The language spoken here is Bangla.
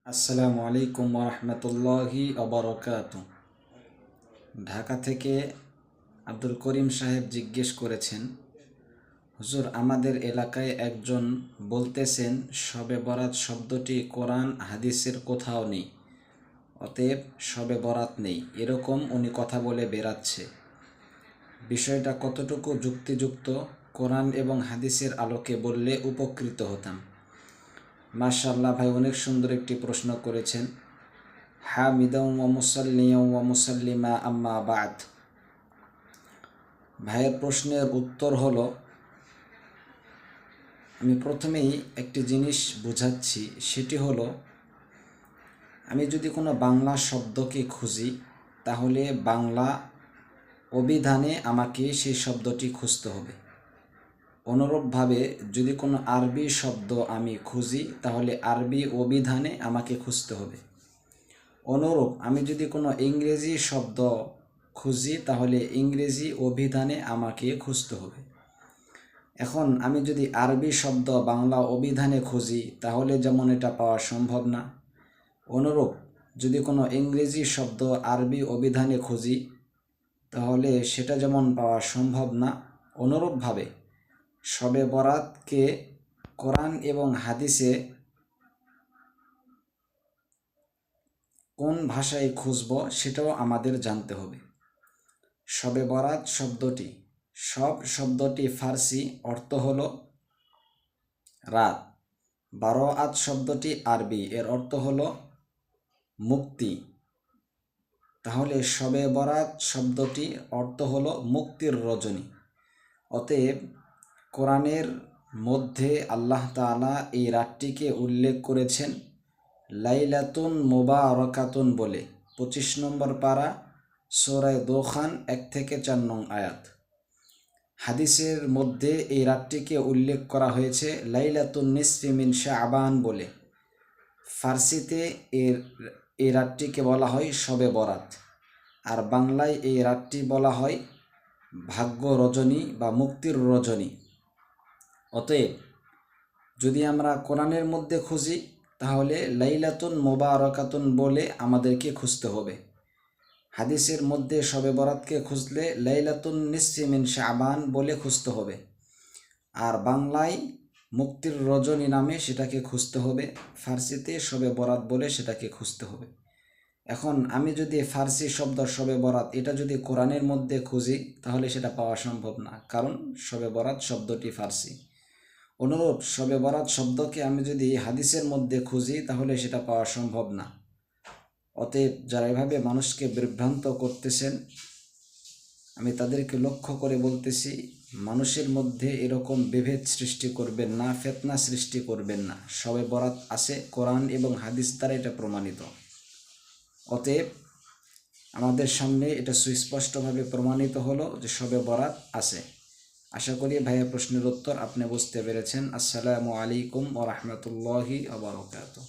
আসসালামু আলাইকুম ওরহমতুল্লাহি অবরকাত। ঢাকা থেকে আব্দুল করিম সাহেব জিজ্ঞেস করেছেন, হুজুর, আমাদের এলাকায় একজন বলতেছেন শবে বরাত শব্দটি কোরআন হাদিসের কোথাও নেই, অতএব শবে বরাত নেই, এরকম উনি কথা বলে বেড়াচ্ছে। বিষয়টা কতটুকু যুক্তিযুক্ত কোরআন এবং হাদিসের আলোকে বললে উপকৃত হতাম। মাশাআল্লাহ ভাই, অনেক সুন্দর একটি প্রশ্ন করেছেন। হামিদাও ওয়া মুসাল্লিয়াও ওয়া মুসাল্লিমা আম্মা বাদ। ভাইয়ের প্রশ্নের উত্তর হলো, আমি প্রথমেই একটি জিনিস বুঝাচ্ছি, সেটি হলো, আমি যদি কোনো বাংলা শব্দকে খুঁজি তাহলে বাংলা অভিধানে আমাকে সেই শব্দটি খুঁজতে হবে। অনুরূপভাবে যদি কোনো আরবি শব্দ আমি খুঁজি তাহলে আরবি অভিধানে আমাকে খুঁজতে হবে। অনুরূপ আমি যদি কোনো ইংরেজি শব্দ খুঁজি তাহলে ইংরেজি অভিধানে আমাকে খুঁজতে হবে। এখন আমি যদি আরবি শব্দ বাংলা অভিধানে খুঁজি তাহলে যেমন এটা পাওয়া সম্ভব না, অনুরূপ যদি কোনো ইংরেজি শব্দ আরবি অভিধানে খুঁজি তাহলে সেটা যেমন পাওয়া সম্ভব না, অনুরূপভাবে শবে বরাতকে কোরআন এবং হাদিসে কোন ভাষায় খুঁজব সেটাও আমাদের জানতে হবে। শবে বরাত শব্দটি শব্দটি ফার্সি, অর্থ হলো রাত। বারোয়াত শব্দটি আরবি, এর অর্থ হলো মুক্তি। তাহলে শবে বরাত শব্দটি অর্থ হলো মুক্তির রজনী। অতএব কোরআনের মধ্যে আল্লাহ তাআলা এই রাতটিকে উল্লেখ করেছেন লাইলাতুন মুবারাকাতুন বলে। 25 নম্বর পারা, সূরা দোখান 1 থেকে 4 নং আয়াত। হাদিসের মধ্যে এই রাতটিকে উল্লেখ করা হয়েছে লাইলাতুন নিসফি মিন শাবান বলে। ফার্সিতে এই রাতটিকে বলা হয় শবে বরাত, আর বাংলায় এই রাতটি বলা হয় ভাগ্য রজনী বা মুক্তির রজনী। অতএব যদি আমরা কোরআনের মধ্যে খুঁজি তাহলে লাইলাতুন মুবারাকাতুন বলে আমাদেরকে খুঁজতে হবে। হাদিসের মধ্যে শবে বরাতকে খুঁজলে লাইলাতুন নিসফি মিন শাবান বলে খুঁজতে হবে। আর বাংলায় মুক্তির রজনী নামে সেটাকে খুঁজতে হবে, ফার্সিতে শবে বরাত বলে সেটাকে খুঁজতে হবে। এখন আমি যদি ফার্সি শব্দ শবে বরাত এটা যদি কোরআনের মধ্যে খুঁজি তাহলে সেটা পাওয়া সম্ভব না, কারণ শবে বরাত শব্দটি ফার্সি। অনুরূপ শবে বরাত শব্দকে আমি যদি হাদিসের মধ্যে খুঁজি তাহলে সেটা পাওয়া সম্ভব না। অতএব যারা এভাবে মানুষকে বিভ্রান্ত করতেছেন, আমি তাদেরকে লক্ষ্য করে বলতেছি, মানুষের মধ্যে এরকম বিভেদ সৃষ্টি করবেন না, ফিতনা সৃষ্টি করবেন না। শবে বরাত আছে, কোরআন এবং হাদিস দ্বারা এটা প্রমাণিত। অতএব আমাদের সামনে এটা সুস্পষ্টভাবে প্রমাণিত হলো যে শবে বরাত আছে। আশা করি ভাইয়া প্রশ্নের উত্তর আপনি বুঝতে পেরেছেন। আসসালামু আলাইকুম ওয়া রাহমাতুল্লাহি ওয়া বারাকাতুহু।